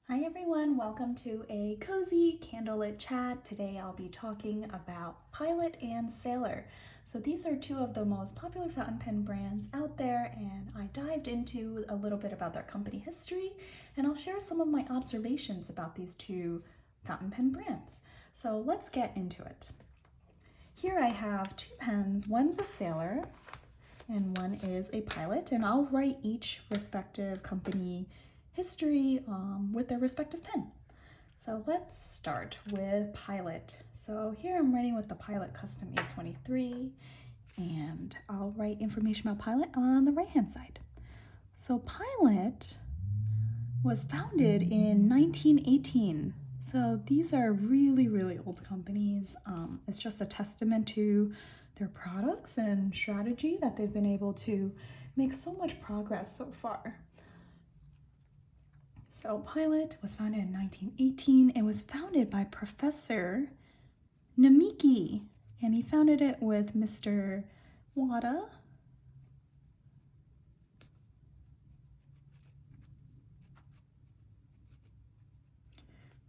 Hi everyone, welcome to a cozy candlelit chat. Today I'll be talking about Pilot and Sailor. So these are two of the most popular fountain pen brands out there, and I dived into a little bit about their company history, and I'll share some of my observations about these two fountain pen brands. So let's get into it. Here I have two pens. One's a Sailor and one is a Pilot, and I'll write each respective company history with their respective pen. So let's start with Pilot. So here I'm writing with the Pilot Custom 823, and I'll write information about Pilot on the right hand side. So Pilot was founded in 1918. So these are really old companies. It's just a testament to their products and strategy that they've been able to make so much progress so far. So Pilot was founded in 1918. It was founded by Professor Namiki, and he founded it with Mr. Wada.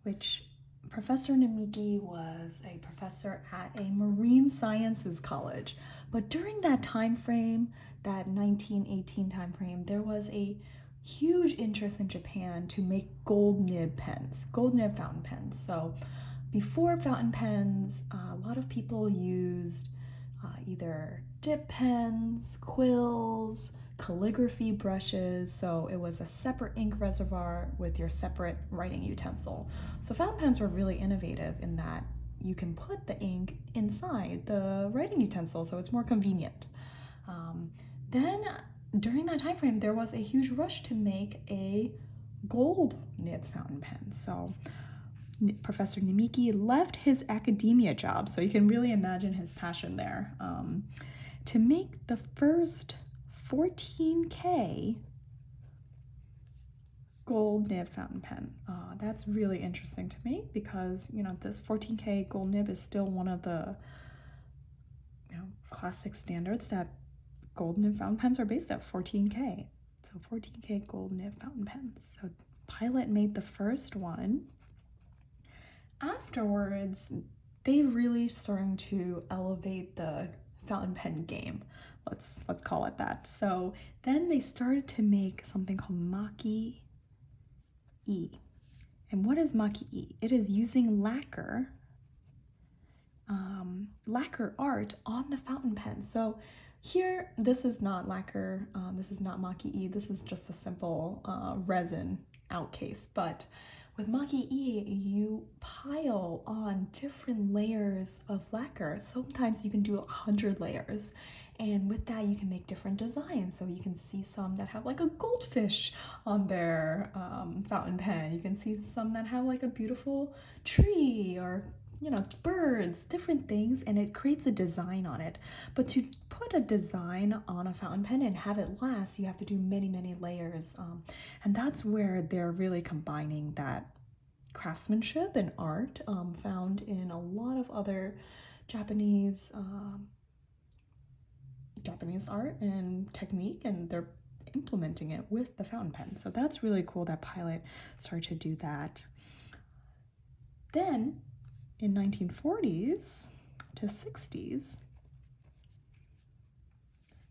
Which Professor Namiki was a professor at a marine sciences college. But during that time frame, that 1918 time frame, there was a huge interest in Japan to make gold nib pens, gold nib fountain pens. So before fountain pens, a lot of people used either dip pens, quills, calligraphy brushes, so it was a separate ink reservoir with your separate writing utensil. So fountain pens were really innovative in that you can put the ink inside the writing utensil, so it's more convenient. Then during that time frame, there was a huge rush to make a gold nib fountain pen. So Professor Namiki left his academia job, so you can really imagine his passion there, to make the first 14K gold nib fountain pen. That's really interesting to me because, this 14K gold nib is still one of the, classic standards that gold nib fountain pens are based at 14K. So 14K gold nib fountain pens. So Pilot made the first one. Afterwards, they really starting to elevate the fountain pen game. Let's call it that. So then they started to make something called Maki-E. And what is Maki-E? It is using lacquer art on the fountain pen. So here, this is not lacquer, this is not Maki-E, this is just a simple resin out case. But with Maki-E, you pile on different layers of lacquer. Sometimes you can do 100 layers. And with that, you can make different designs. So you can see some that have like a goldfish on their fountain pen. You can see some that have like a beautiful tree or birds, different things, and it creates a design on it. But to put a design on a fountain pen and have it last, you have to do many layers. And that's where they're really combining that craftsmanship and art found in a lot of other Japanese art and technique, and they're implementing it with the fountain pen. So that's really cool that Pilot started to do that. Then in 1940s to 60s,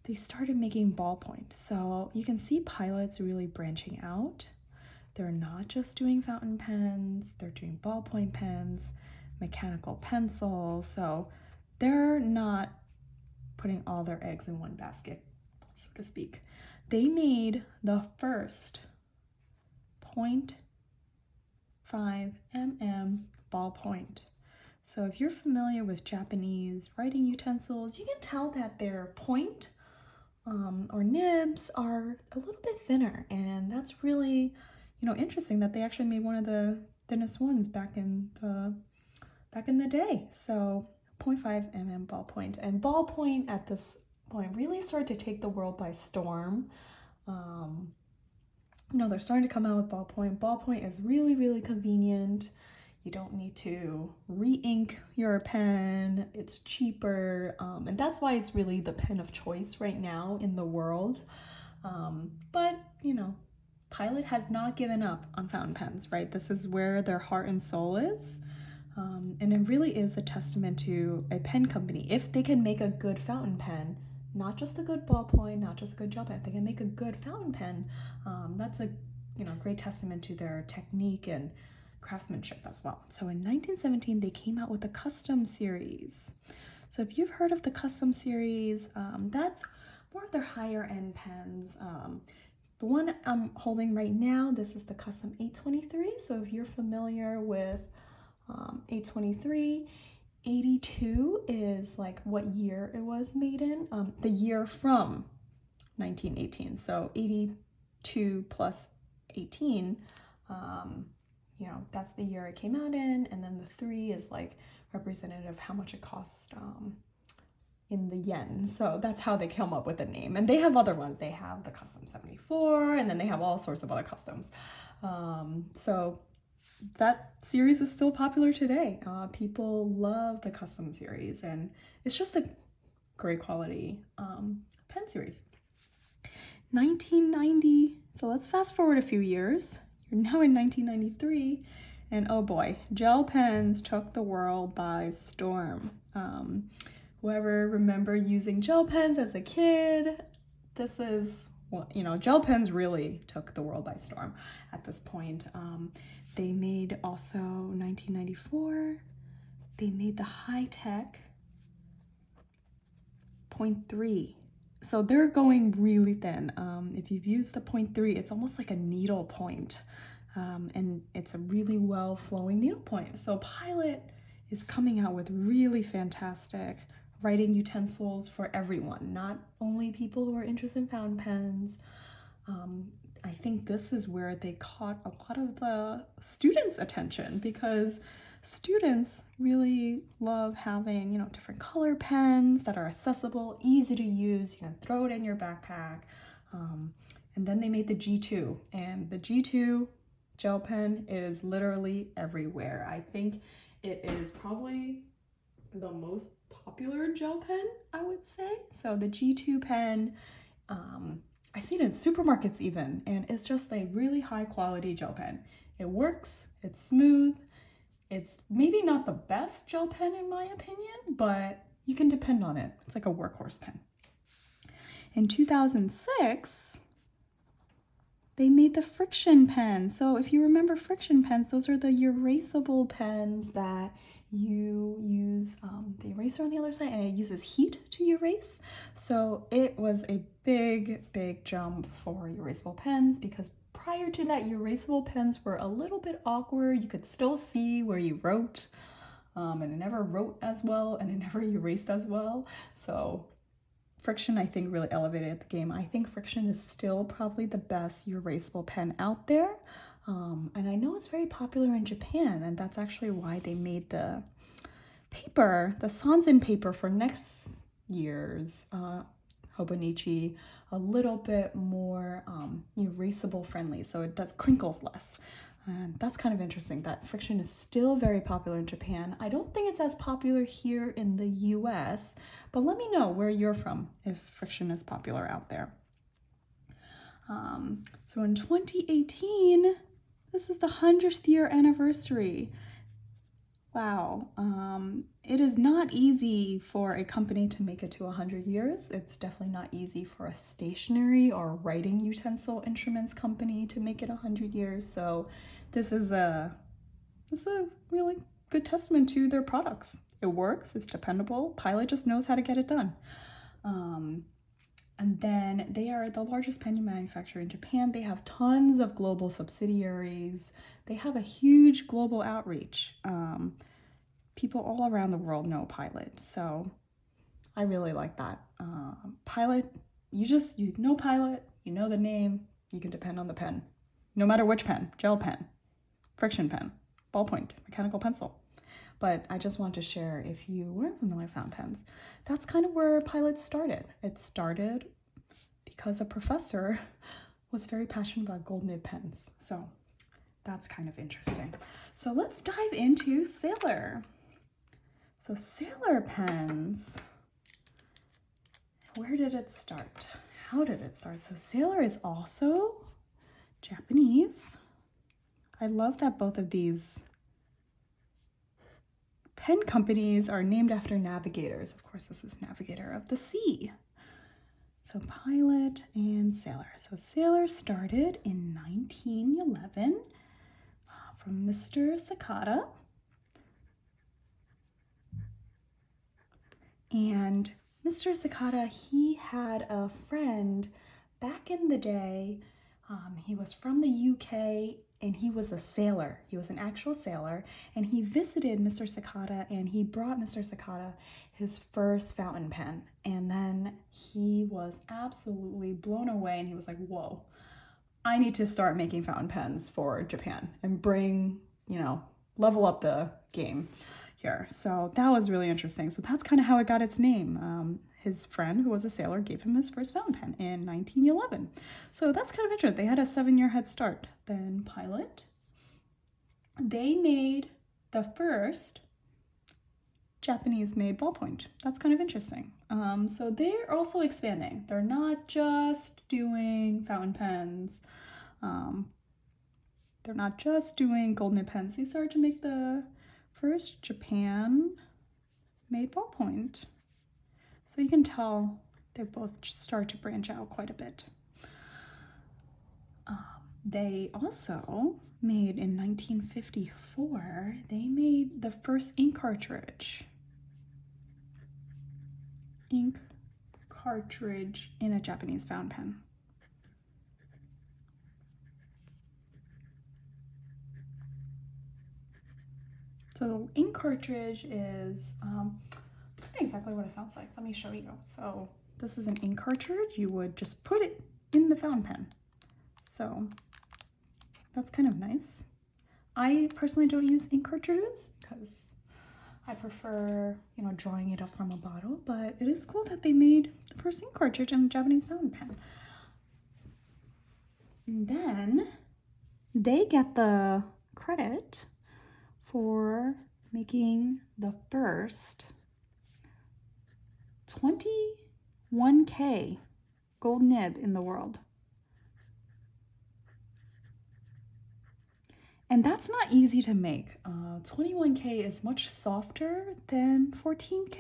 they started making ballpoint. So you can see Pilot's really branching out. They're not just doing fountain pens, they're doing ballpoint pens, mechanical pencils. So they're not putting all their eggs in one basket, so to speak. They made the first 0.5 mm ballpoint. So if you're familiar with Japanese writing utensils, you can tell that their point or nibs are a little bit thinner, and that's really interesting that they actually made one of the thinnest ones back in the day. So 0.5 mm ballpoint, and ballpoint at this point really started to take the world by storm. They're starting to come out with ballpoint. Ballpoint is really convenient. You don't need to re-ink your pen. It's cheaper, and that's why it's really the pen of choice right now in the world. But Pilot has not given up on fountain pens, right? This is where their heart and soul is. And it really is a testament to a pen company. If they can make a good fountain pen, not just a good ballpoint, not just a good gel pen, if they can make a good fountain pen, that's a great testament to their technique and craftsmanship as well. So in 1917, they came out with the Custom series. So if you've heard of the Custom series, that's more of their higher end pens. The one I'm holding right now, this is the Custom 823. So if you're familiar with 823, 82 is like what year it was made in, the year from 1918. So 82 plus 18, that's the year it came out in, and then the 3 is like representative of how much it cost in the yen. So that's how they come up with the name. And they have other ones. They have the Custom 74, and then they have all sorts of other customs. So that series is still popular today. People love the Custom series, and it's just a great quality pen series. 1990, so let's fast forward a few years. You're now in 1993, and oh boy, gel pens took the world by storm. Whoever remember using gel pens as a kid, this is, gel pens really took the world by storm at this point. They made also 1994, they made the high-tech 0.3. So they're going really thin. If you've used the 0.3, it's almost like a needle point. And it's a really well-flowing needle point. So Pilot is coming out with really fantastic writing utensils for everyone, not only people who are interested in fountain pens. I think this is where they caught a lot of the students' attention, because students really love having, different color pens that are accessible, easy to use. You can throw it in your backpack. And then they made the G2, and the G2 gel pen is literally everywhere. I think it is probably the most popular gel pen, I would say. So the G2 pen, I see it in supermarkets even, and it's just a really high quality gel pen. It works, it's smooth, it's maybe not the best gel pen in my opinion, but you can depend on it. It's like a workhorse pen. In 2006, they made the friction pen. So if you remember friction pens, those are the erasable pens that you use the eraser on the other side, and it uses heat to erase. So it was a big jump for erasable pens, because prior to that, erasable pens were a little bit awkward. You could still see where you wrote, and it never wrote as well, and it never erased as well. So friction, I think, really elevated the game. I think friction is still probably the best erasable pen out there. And I know it's very popular in Japan, and that's actually why they made the paper, the Sanzen paper for next year's Hobonichi, a little bit more erasable friendly, so it does crinkles less. And that's kind of interesting that friction is still very popular in Japan. I don't think it's as popular here in the US, but let me know where you're from if friction is popular out there. So in 2018, this is the 100th year anniversary. Wow. It is not easy for a company to make it to 100 years. It's definitely not easy for a stationery or writing utensil instruments company to make it 100 years. So this is a really good testament to their products. It works, it's dependable. Pilot just knows how to get it done. And then they are the largest pen manufacturer in Japan. They have tons of global subsidiaries. They have a huge global outreach. People all around the world know Pilot, so I really like that. Pilot, you know Pilot, you know the name, you can depend on the pen. No matter which pen, gel pen, friction pen, ballpoint, mechanical pencil. But I just want to share, if you weren't familiar with fountain pens, that's kind of where Pilot started. It started because a professor was very passionate about gold nib pens. So that's kind of interesting. So let's dive into Sailor. So Sailor pens, where did it start? How did it start? So Sailor is also Japanese. I love that both of these pen companies are named after navigators. Of course, this is Navigator of the Sea. So Pilot and Sailor. So Sailor started in 1911 from Mr. Sakata. And Mr. Sakata, he had a friend back in the day. He was from the UK and he was a sailor. He was an actual sailor, and he visited Mr. Sakata and he brought Mr. Sakata his first fountain pen. And then he was absolutely blown away and he was like, whoa, I need to start making fountain pens for Japan and bring, level up the game here. So that was really interesting. So that's kind of how it got its name. His friend, who was a sailor, gave him his first fountain pen in 1911. So that's kind of interesting. They had a 7-year head start. Then Pilot, they made the first Japanese-made ballpoint. That's kind of interesting. So they're also expanding. They're not just doing fountain pens. They're not just doing gold nib pens. They started to make the first Japan-made ballpoint. So you can tell they both start to branch out quite a bit. They also made in 1954, they made the first ink cartridge. Ink cartridge in a Japanese fountain pen. So ink cartridge is not exactly what it sounds like. Let me show you. So this is an ink cartridge. You would just put it in the fountain pen. So that's kind of nice. I personally don't use ink cartridges because I prefer, drawing it up from a bottle, but it is cool that they made the first ink cartridge in a Japanese fountain pen. And then they get the credit for making the first 21K gold nib in the world. And that's not easy to make. 21K is much softer than 14K.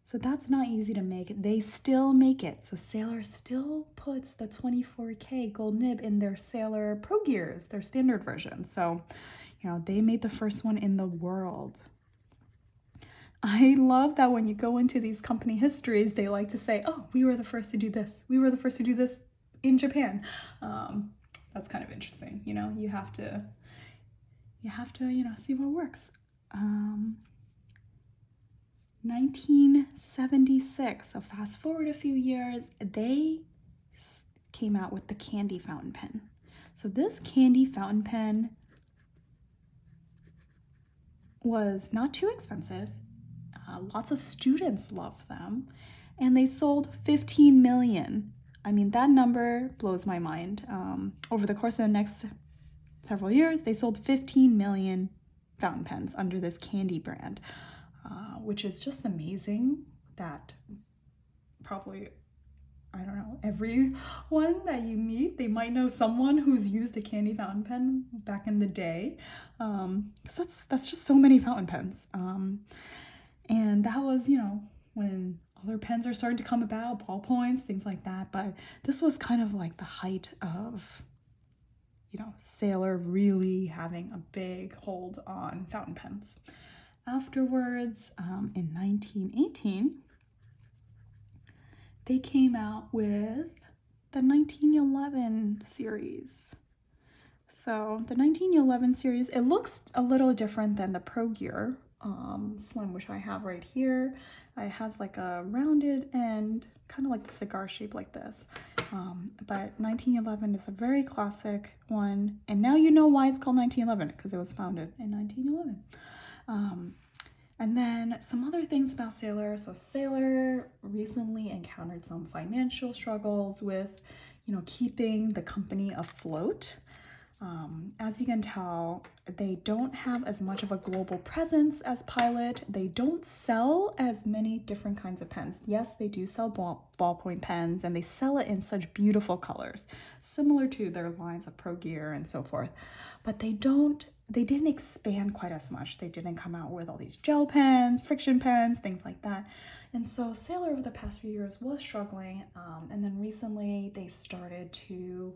So that's not easy to make. They still make it. So Sailor still puts the 24K gold nib in their Sailor Pro Gears, their standard version. So, they made the first one in the world. I love that when you go into these company histories, they like to say, oh, we were the first to do this. We were the first to do this in Japan. That's kind of interesting. You have to, see what works. 1976, so fast forward a few years, they came out with the candy fountain pen. So this candy fountain pen was not too expensive. Lots of students loved them, and they sold 15 million. I mean, that number blows my mind. Over the course of the next several years, they sold 15 million fountain pens under this candy brand, which is just amazing that probably, I don't know, everyone that you meet, they might know someone who's used a candy fountain pen back in the day. Because that's just so many fountain pens. And that was, when other pens are starting to come about, ballpoints, things like that. But this was kind of like the height of, Sailor really having a big hold on fountain pens. Afterwards, in 1918, they came out with the 1911 series. So the 1911 series, it looks a little different than the Pro Gear Slim, which I have right here. It has like a rounded end, kind of like the cigar shape like this. But 1911 is a very classic one. And now you know why it's called 1911, because it was founded in 1911. And then some other things about Sailor. So Sailor recently encountered some financial struggles with, keeping the company afloat. As you can tell, they don't have as much of a global presence as Pilot. They don't sell as many different kinds of pens. Yes, they do sell ballpoint pens, and they sell it in such beautiful colors, similar to their lines of Pro Gear and so forth. But they didn't expand quite as much. They didn't come out with all these gel pens, friction pens, things like that. And so Sailor over the past few years was struggling. And then recently they started to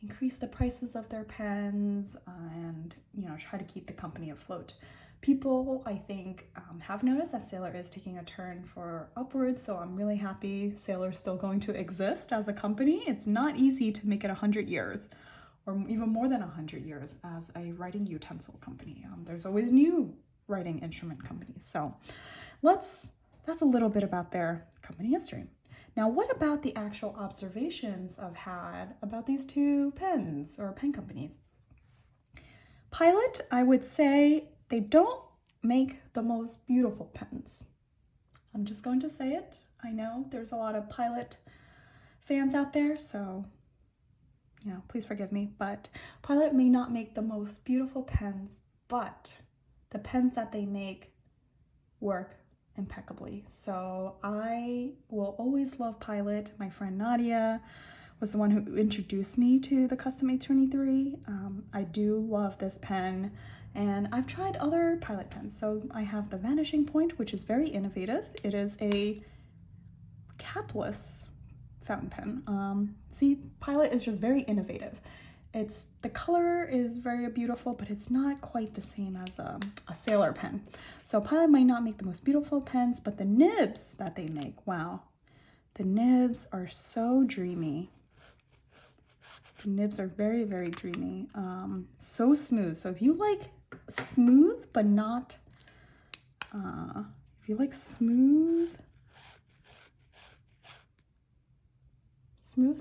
increase the prices of their pens and try to keep the company afloat. People, I think, have noticed that Sailor is taking a turn for upwards, so I'm really happy Sailor's still going to exist as a company. It's not easy to make it 100 years or even more than 100 years as a writing utensil company. There's always new writing instrument companies. So that's a little bit about their company history. Now, what about the actual observations I've had about these two pens or pen companies? Pilot, I would say they don't make the most beautiful pens. I'm just going to say it. I know there's a lot of Pilot fans out there, so please forgive me, but Pilot may not make the most beautiful pens, but the pens that they make work impeccably. So I will always love Pilot. My friend Nadia was the one who introduced me to the Custom 823. I do love this pen, and I've tried other Pilot pens. So I have the Vanishing Point, which is very innovative. It is a capless fountain pen. See, Pilot is just very innovative. The color is very beautiful, but it's not quite the same as a Sailor pen. So Pilot might not make the most beautiful pens, but the nibs that they make, wow. The nibs are so dreamy. The nibs are very, very dreamy. So smooth. So if you like smooth, but not, if you like smooth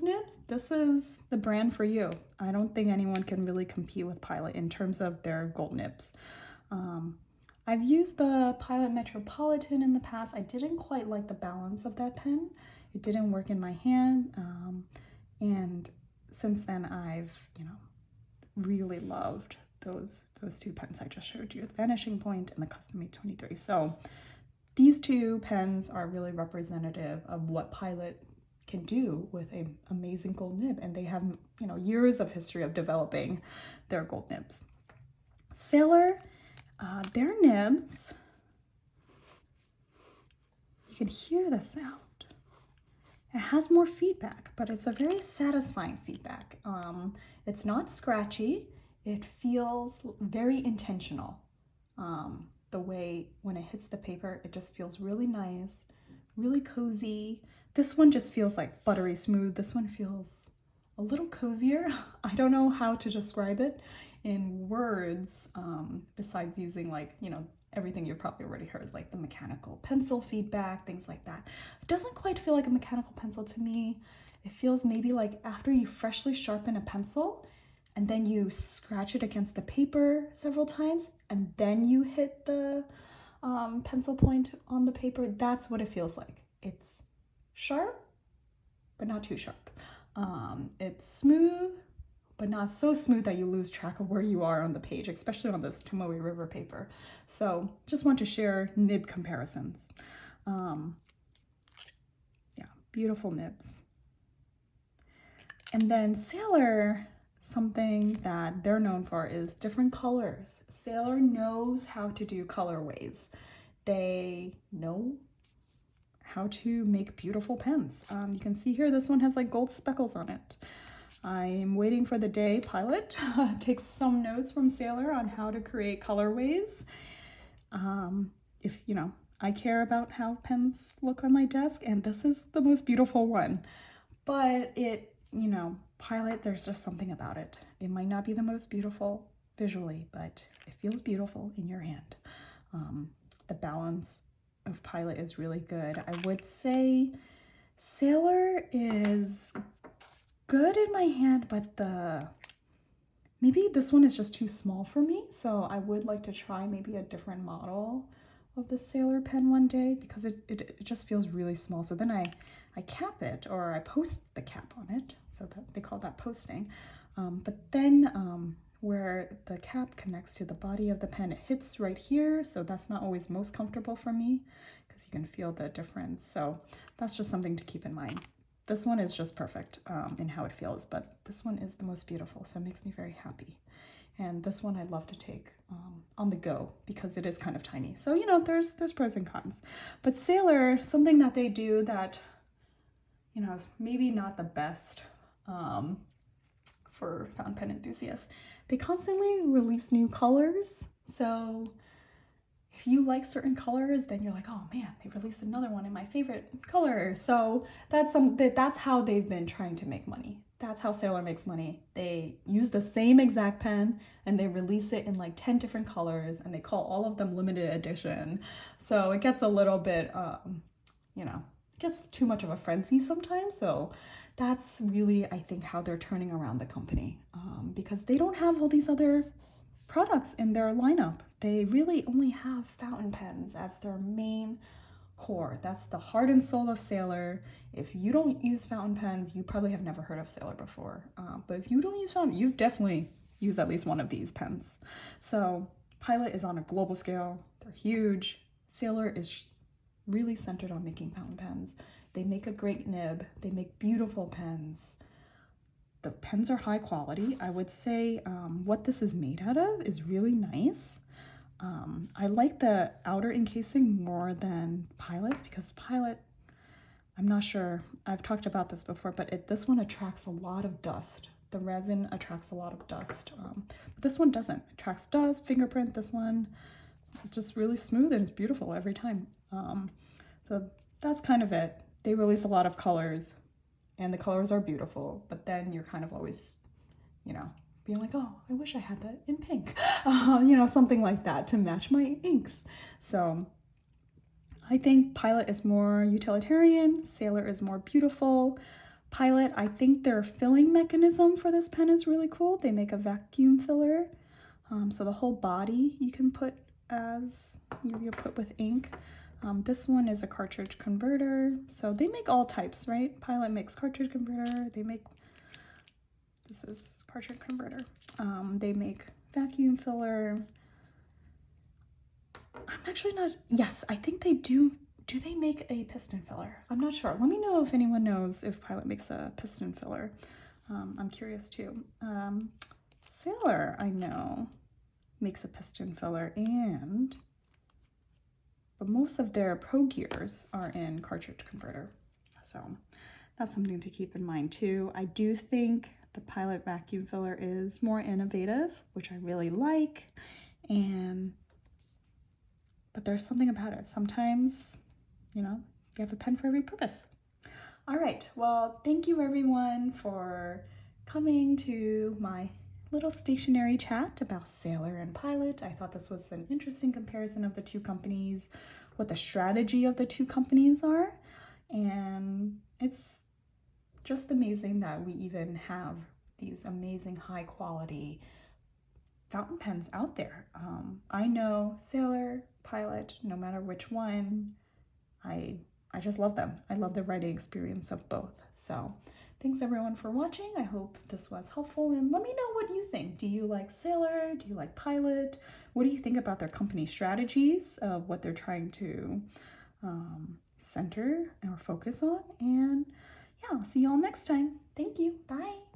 nibs, this is the brand for you. I don't think anyone can really compete with Pilot in terms of their gold nibs. I've used the Pilot Metropolitan in the past. I didn't quite like the balance of that pen. It didn't work in my hand. And since then I've, really loved those two pens I just showed you, the Vanishing Point and the Custom 823. So these two pens are really representative of what Pilot can do with an amazing gold nib, and they have years of history of developing their gold nibs. Sailor, their nibs, you can hear the sound. It has more feedback, but it's a very satisfying feedback. It's not scratchy. It feels very intentional. The way when it hits the paper, it just feels really nice, really cozy. This one just feels like buttery smooth. This one feels a little cozier. I don't know how to describe it in words, besides using everything you've probably already heard, like the mechanical pencil feedback, things like that. It doesn't quite feel like a mechanical pencil to me. It feels maybe like after you freshly sharpen a pencil and then you scratch it against the paper several times and then you hit the pencil point on the paper. That's what it feels like. It's sharp, but not too sharp. It's smooth, but not so smooth that you lose track of where you are on the page, especially on this Tomoe River paper. So just want to share nib comparisons. Yeah, beautiful nibs. And then Sailor, something that they're known for is different colors. Sailor knows how to do colorways. They know how to make beautiful pens. You can see here, this one has like gold speckles on it. I'm waiting for the day Pilot takes some notes from Sailor on how to create colorways. If I care about how pens look on my desk, and this is the most beautiful one. But Pilot, there's just something about it. It might not be the most beautiful visually, but it feels beautiful in your hand. The balance of Pilot is really good. I would say Sailor is good in my hand, but maybe this one is just too small for me. So I would like to try maybe a different model of the Sailor pen one day, because it just feels really small. So then I cap it, or I post the cap on it. So that they call that posting. But then where the cap connects to the body of the pen, it hits right here, so that's not always most comfortable for me because you can feel the difference. So that's just something to keep in mind. This one is just perfect in how it feels, but this one is the most beautiful, so it makes me very happy. And this one I love to take on the go because it is kind of tiny. So, you know, there's pros and cons. But Sailor, something that they do that, you know, is maybe not the best for fountain pen enthusiasts. They constantly release new colors. So if you like certain colors, then you're like, oh man, they released another one in my favorite color. So that's how they've been trying to make money. That's how Sailor makes money. They use the same exact pen and they release it in like 10 different colors and they call all of them limited edition. So it gets a little bit, you know, it gets too much of a frenzy sometimes. So that's really, I think, how they're turning around the company because they don't have all these other products in their lineup. They really only have fountain pens as their main core. That's the heart and soul of Sailor. If you don't use fountain pens, you probably have never heard of Sailor before. But if you don't use fountain, you've definitely used at least one of these pens. So Pilot is on a global scale. They're huge. Sailor is really centered on making fountain pens. They make a great nib. They make beautiful pens. The pens are high quality. I would say what this is made out of is really nice. I like the outer encasing more than Pilot's because Pilot, I'm not sure, I've talked about this before, but this one attracts a lot of dust. The resin attracts a lot of dust. But this one doesn't. It attracts dust, fingerprint. This one, it's just really smooth and it's beautiful every time. So that's kind of it. They release a lot of colors and the colors are beautiful, but then you're kind of always, you know, being like, oh, I wish I had that in pink, you know, something like that to match my inks. So I think Pilot is more utilitarian, Sailor is more beautiful. Pilot, I think their filling mechanism for this pen is really cool. They make a vacuum filler, so the whole body you can put as, you put with ink. This one is a cartridge converter, so they make all types, right? Pilot makes cartridge converter, they make, this is cartridge converter. They make vacuum filler. I'm actually not, yes, I think they do. Do they make a piston filler? I'm not sure. Let me know if anyone knows if Pilot makes a piston filler. I'm curious too. Sailor, I know, makes a piston filler, but most of their pro gears are in cartridge converter. So that's something to keep in mind too. I do think the Pilot vacuum filler is more innovative, which I really like, but there's something about it. Sometimes, you know, you have a pen for every purpose. All right, well, thank you everyone for coming to my little stationary chat about Sailor and Pilot. I thought this was an interesting comparison of the two companies, what the strategy of the two companies are, and it's just amazing that we even have these amazing high quality fountain pens out there. I know Sailor, Pilot, no matter which one, I just love them. I love the writing experience of both. So thanks everyone for watching. I hope this was helpful and let me know what you think. Do you like Sailor? Do you like Pilot? What do you think about their company strategies of what they're trying to center or focus on? And yeah, I'll see you all next time. Thank you. Bye.